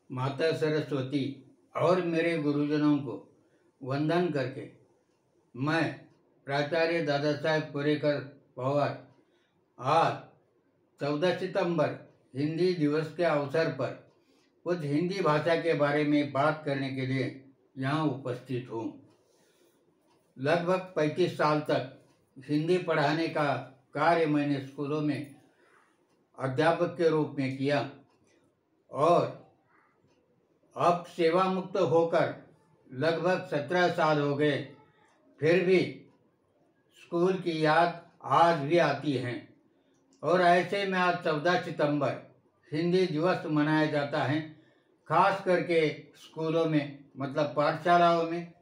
माता सरस्वती और मेरे गुरुजनों को वंदन करके मैं प्राचार्य दादा साहेब कोरेकर पवार आज 14 सितंबर हिंदी दिवस के अवसर पर कुछ हिंदी भाषा के बारे में बात करने के लिए यहाँ उपस्थित हूँ। लगभग 35 साल तक हिंदी पढ़ाने का कार्य मैंने स्कूलों में अध्यापक के रूप में किया और अब सेवा मुक्त होकर लगभग 17 साल हो गए, फिर भी स्कूल की याद आज भी आती है। और ऐसे में आज 14 सितंबर हिंदी दिवस मनाया जाता है, खास करके स्कूलों में मतलब पाठशालाओं में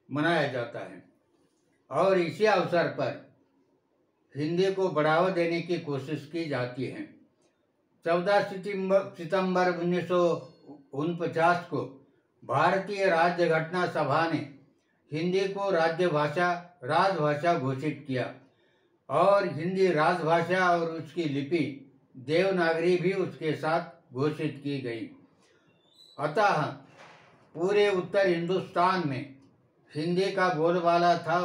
मनाया जाता है। और इसी अवसर पर हिंदी को बढ़ावा देने की कोशिश की जाती है। 14 सितंबर 1949 को भारतीय राज्य घटना सभा ने हिंदी को राजभाषा घोषित किया और हिंदी राजभाषा और उसकी लिपि देवनागरी भी उसके साथ घोषित की गई। अतः पूरे उत्तर हिंदुस्तान में हिंदी का बोलबाला था।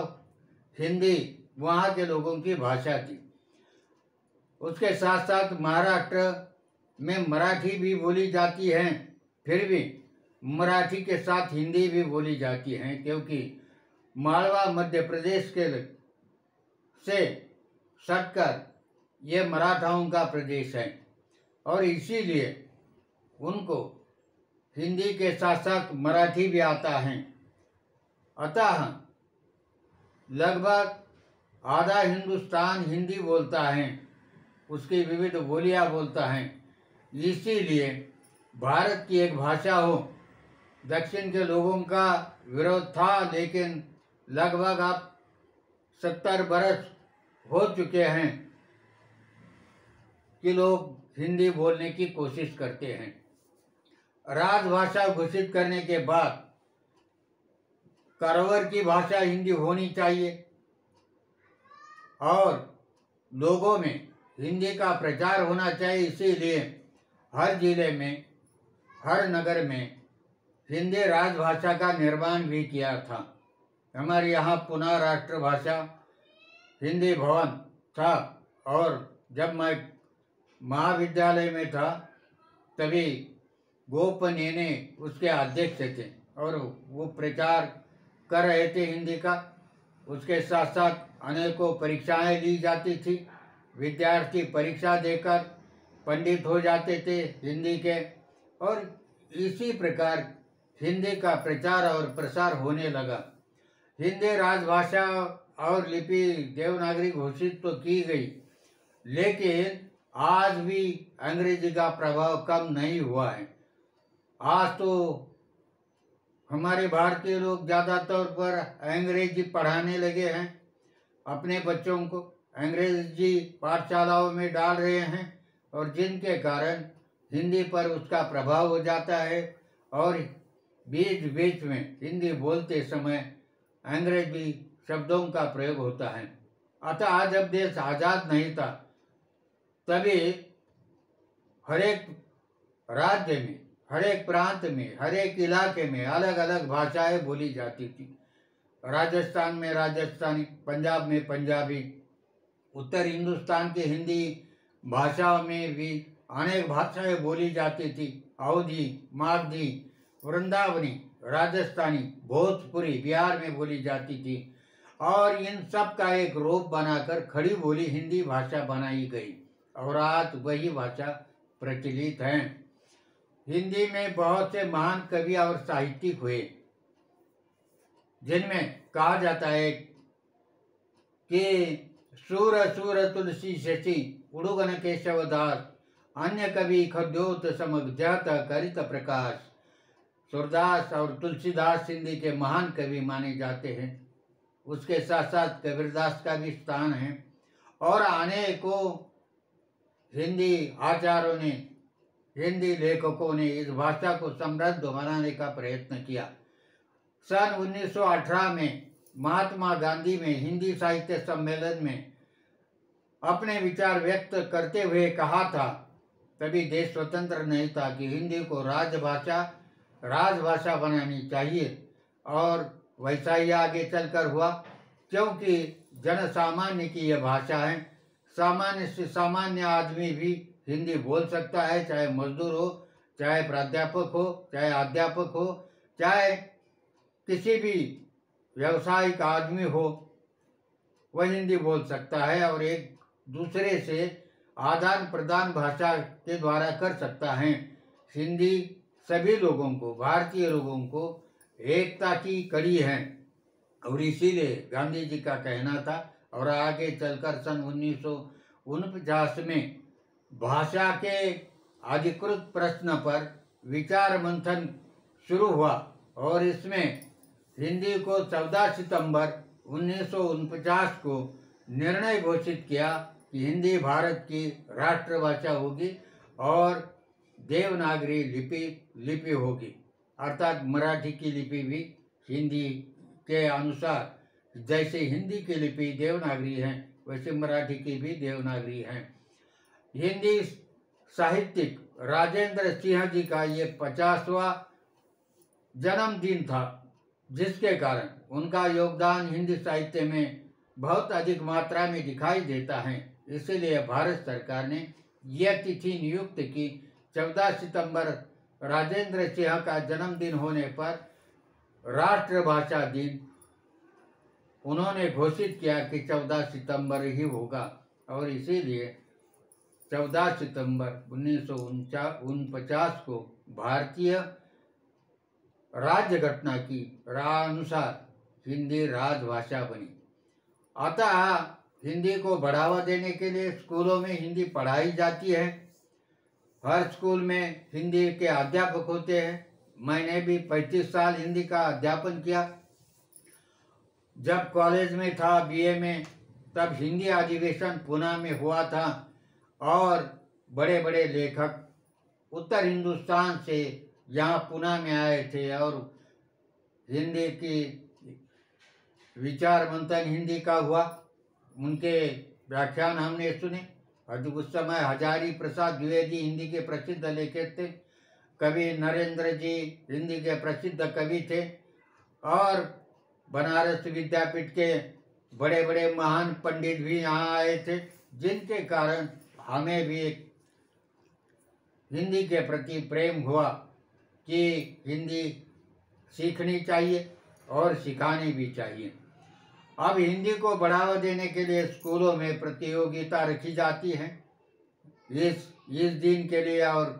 हिंदी वहाँ के लोगों की भाषा थी। उसके साथ साथ महाराष्ट्र में मराठी भी बोली जाती है, फिर भी मराठी के साथ हिंदी भी बोली जाती है, क्योंकि मालवा मध्य प्रदेश के से सटकर ये मराठाओं का प्रदेश है और इसीलिए उनको हिंदी के साथ साथ मराठी भी आता है। अतः लगभग आधा हिंदुस्तान हिंदी बोलता है, उसकी विविध बोलियां बोलता है। इसीलिए भारत की एक भाषा हो, दक्षिण के लोगों का विरोध था, लेकिन लगभग अब 70 बरस हो चुके हैं कि लोग हिंदी बोलने की कोशिश करते हैं। राजभाषा घोषित करने के बाद करवर की भाषा हिंदी होनी चाहिए और लोगों में हिंदी का प्रचार होना चाहिए। इसीलिए हर जिले में, हर नगर में हिंदी राजभाषा का निर्माण भी किया था। हमारे यहाँ पुनः राष्ट्रभाषा हिंदी भवन था और जब मैं महाविद्यालय में था तभी गोपनेने उसके अध्यक्ष थे और वो प्रचार कर रहे थे हिंदी का। उसके साथ साथ अनेकों परीक्षाएं ली जाती थी। विद्यार्थी परीक्षा देकर पंडित हो जाते थे हिंदी के, और इसी प्रकार हिंदी का प्रचार और प्रसार होने लगा। हिंदी राजभाषा और लिपि देवनागरी घोषित तो की गई, लेकिन आज भी अंग्रेजी का प्रभाव कम नहीं हुआ है। आज तो हमारे भारतीय लोग ज़्यादातर पर अंग्रेजी पढ़ाने लगे हैं, अपने बच्चों को अंग्रेजी पाठशालाओं में डाल रहे हैं और जिनके कारण हिंदी पर उसका प्रभाव हो जाता है और बीच बीच में हिंदी बोलते समय अंग्रेजी शब्दों का प्रयोग होता है। अतः आज जब देश आज़ाद नहीं था तभी हर एक राज्य में, हर एक प्रांत में, हर एक इलाके में अलग अलग भाषाएं बोली जाती थी। राजस्थान में राजस्थानी, पंजाब में पंजाबी, उत्तर हिंदुस्तान की हिंदी भाषाओं में भी अनेक भाषाएं बोली जाती थी। अवधी, मागधी, वृंदावनी, राजस्थानी, भोजपुरी बिहार में बोली जाती थी और इन सब का एक रूप बनाकर खड़ी बोली हिंदी भाषा बनाई गई और आज वही भाषा प्रचलित है। हिंदी में बहुत से महान कवि और साहित्यिक हुए, जिनमें कहा जाता है कि सूर सूर तुलसी शशि उड़ुगन केशव दास, अन्य कवि खद्योत समग जहत करित प्रकाश। सूरदास और तुलसीदास हिंदी के महान कवि माने जाते हैं। उसके साथ साथ कबीरदास का भी स्थान है और अनेकों हिंदी आचार्यों ने, हिंदी लेखकों ने इस भाषा को समृद्ध बनाने का प्रयत्न किया। सन 1918 में महात्मा गांधी में हिंदी साहित्य सम्मेलन में अपने विचार व्यक्त करते हुए कहा था तभी देश स्वतंत्र नहीं था कि हिंदी को राजभाषा बनानी चाहिए। और वैसा ही आगे चलकर हुआ, क्योंकि जन सामान्य की यह भाषा है। सामान्य से सामान्य आदमी भी हिंदी बोल सकता है, चाहे मजदूर हो, चाहे प्राध्यापक हो, चाहे अध्यापक हो, चाहे किसी भी व्यावसायिक आदमी हो, वह हिंदी बोल सकता है और एक दूसरे से आदान प्रदान भाषा के द्वारा कर सकता है। हिंदी सभी लोगों को, भारतीय लोगों को एकता की कड़ी है और इसीलिए गांधी जी का कहना था। और आगे चलकर सन 1949 में भाषा के अधिकृत प्रश्न पर विचार मंथन शुरू हुआ और इसमें हिंदी को 14 सितंबर 1949 को निर्णय घोषित किया कि हिंदी भारत की राष्ट्रभाषा होगी और देवनागरी लिपि होगी, अर्थात मराठी की लिपि भी हिंदी के अनुसार, जैसे हिंदी की लिपि देवनागरी है वैसे मराठी की भी देवनागरी है। हिंदी साहित्यिक राजेंद्र सिंह जी का ये 50वां जन्मदिन था, जिसके कारण उनका योगदान हिंदी साहित्य में बहुत अधिक मात्रा में दिखाई देता है। इसलिए भारत सरकार ने यह तिथि नियुक्त की। 14 सितंबर राजेंद्र सिंह का जन्मदिन होने पर राष्ट्रभाषा दिन उन्होंने घोषित किया कि 14 सितंबर ही होगा और इसीलिए 14 सितंबर 1949 को भारतीय राज्य घटना की अनुसार हिंदी राजभाषा बनी। अतः हिंदी को बढ़ावा देने के लिए स्कूलों में हिंदी पढ़ाई जाती है। हर स्कूल में हिंदी के अध्यापक होते हैं। मैंने भी 35 साल हिंदी का अध्यापन किया। जब कॉलेज में था, बीए में, तब हिंदी अधिवेशन पुणे में हुआ था और बड़े बड़े लेखक उत्तर हिंदुस्तान से यहाँ पुणे में आए थे और हिंदी की विचार मंथन हिंदी का हुआ। उनके व्याख्यान हमने सुने। उस समय हजारी प्रसाद द्विवेदी हिंदी के प्रसिद्ध लेखक थे। कवि नरेंद्र जी हिंदी के प्रसिद्ध कवि थे और बनारस विद्यापीठ के बड़े बड़े महान पंडित भी यहाँ आए थे, जिनके कारण हमें भी हिंदी के प्रति प्रेम हुआ कि हिंदी सीखनी चाहिए और सिखानी भी चाहिए। अब हिंदी को बढ़ावा देने के लिए स्कूलों में प्रतियोगिता रखी जाती है इस दिन के लिए और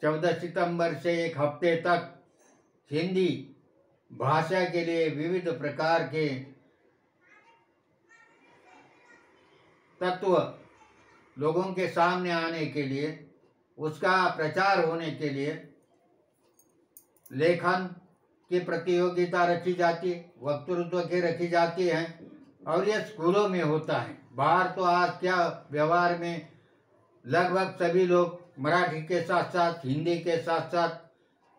14 सितंबर से एक हफ्ते तक हिंदी भाषा के लिए विविध प्रकार के तत्व लोगों के सामने आने के लिए, उसका प्रचार होने के लिए लेखन की प्रतियोगिता रखी जाती है, वक्तृत्व की रखी जाती है और यह स्कूलों में होता है। बाहर तो आज क्या व्यवहार में लगभग सभी लोग मराठी के साथ साथ हिंदी के साथ साथ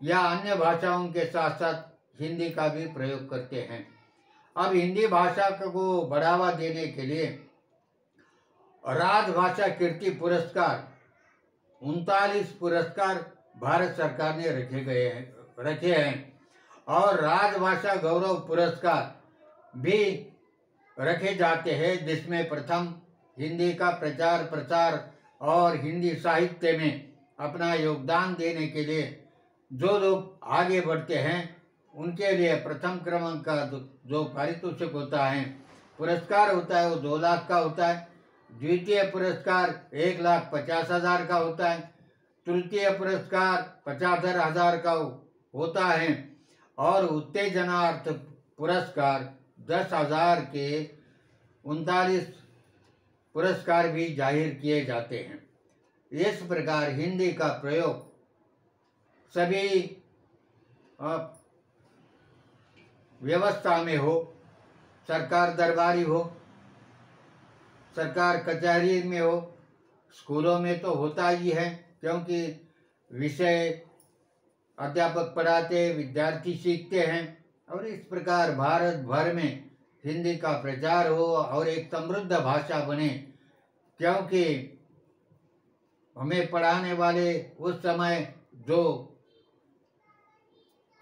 या अन्य भाषाओं के साथ साथ हिंदी का भी प्रयोग करते हैं। अब हिंदी भाषा को बढ़ावा देने के लिए राजभाषा कीर्ति पुरस्कार 39 पुरस्कार भारत सरकार ने रखे हैं और राजभाषा गौरव पुरस्कार भी रखे जाते हैं, जिसमें प्रथम हिंदी का प्रचार प्रसार और हिंदी साहित्य में अपना योगदान देने के लिए जो लोग आगे बढ़ते हैं उनके लिए प्रथम क्रमांक का जो पारितोषिक होता है, पुरस्कार होता है, वो 2 लाख का होता है। द्वितीय पुरस्कार 1,50,000 का होता है। तृतीय पुरस्कार 75,000 का होता है और उत्तेजनार्थ पुरस्कार 10,000 के 39 पुरस्कार भी जाहिर किए जाते हैं। इस प्रकार हिंदी का प्रयोग सभी व्यवस्था में हो, सरकार दरबारी हो, सरकार कचहरी में हो, स्कूलों में तो होता ही है, क्योंकि विषय अध्यापक पढ़ाते, विद्यार्थी सीखते हैं और इस प्रकार भारत भर में हिंदी का प्रचार हो और एक समृद्ध भाषा बने, क्योंकि हमें पढ़ाने वाले उस समय जो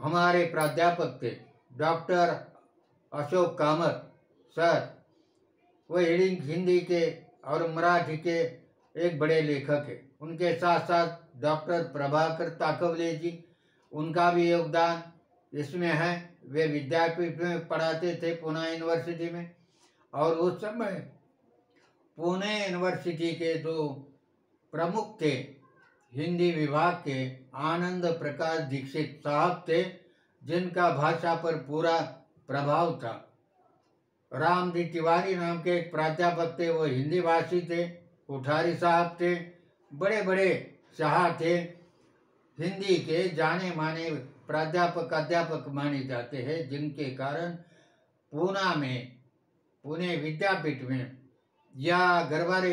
हमारे प्राध्यापक थे, डॉक्टर अशोक कामत सर, वो हिंदी के और मराठी के एक बड़े लेखक हैं। उनके साथ साथ डॉक्टर प्रभाकर ताकवले जी, उनका भी योगदान इसमें है। वे विद्यापीठ में पढ़ाते थे, पुणे यूनिवर्सिटी में। और उस समय पुणे यूनिवर्सिटी के जो प्रमुख थे हिंदी विभाग के, आनंद प्रकाश दीक्षित साहब थे, जिनका भाषा पर पूरा प्रभाव था। राम जी तिवारी नाम के एक प्राध्यापक थे, वो हिंदी भाषी थे। कोठारी साहब थे, बड़े बड़े शाह थे, हिंदी के जाने माने प्राध्यापक अध्यापक माने जाते हैं, जिनके कारण पुणे विद्यापीठ में या गरवारे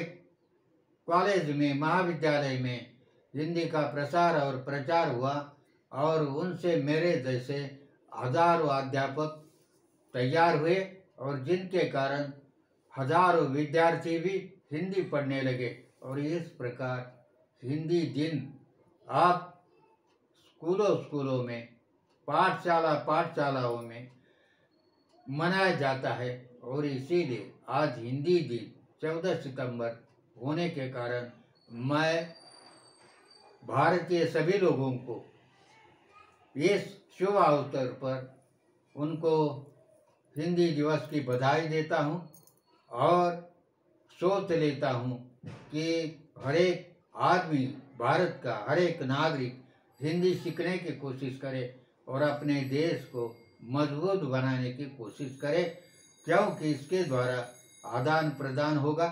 कॉलेज में, महाविद्यालय में हिंदी का प्रसार और प्रचार हुआ। और उनसे मेरे जैसे हजारों अध्यापक तैयार हुए, और जिनके कारण हजारों विद्यार्थी भी हिंदी पढ़ने लगे। और इस प्रकार हिंदी दिन आप स्कूलों में, पाठशालाओं में मनाया जाता है। और इसीलिए आज हिंदी दिन 14 सितंबर होने के कारण मैं भारतीय सभी लोगों को इस शुभ अवसर पर उनको हिंदी दिवस की बधाई देता हूँ, और सोच लेता हूँ कि हर एक आदमी, भारत का हर एक नागरिक हिंदी सीखने की कोशिश करे और अपने देश को मजबूत बनाने की कोशिश करे, क्योंकि इसके द्वारा आदान प्रदान होगा।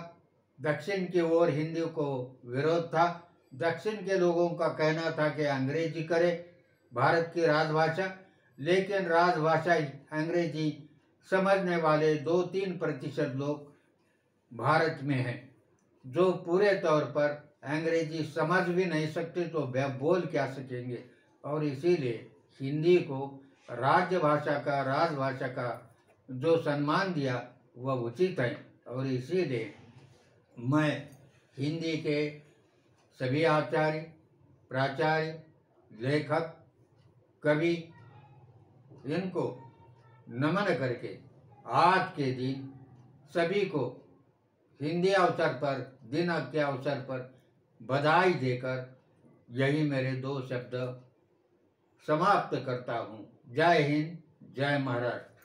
दक्षिण की ओर हिंदी को विरोध था। दक्षिण के लोगों का कहना था कि अंग्रेजी करे भारत की राजभाषा, लेकिन राजभाषा अंग्रेजी समझने वाले 2-3% लोग भारत में हैं, जो पूरे तौर पर अंग्रेजी समझ भी नहीं सकते, तो वे बोल क्या सकेंगे। और इसीलिए हिंदी को राजभाषा का जो सम्मान दिया वह उचित है। और इसीलिए मैं हिंदी के सभी आचार्य, प्राचार्य, लेखक, कवि, इनको नमन करके आज के दिन सभी को हिंदी अवसर पर, दिन के अवसर पर बधाई देकर यही मेरे 2 शब्द समाप्त करता हूँ। जय हिंद, जय महाराष्ट्र।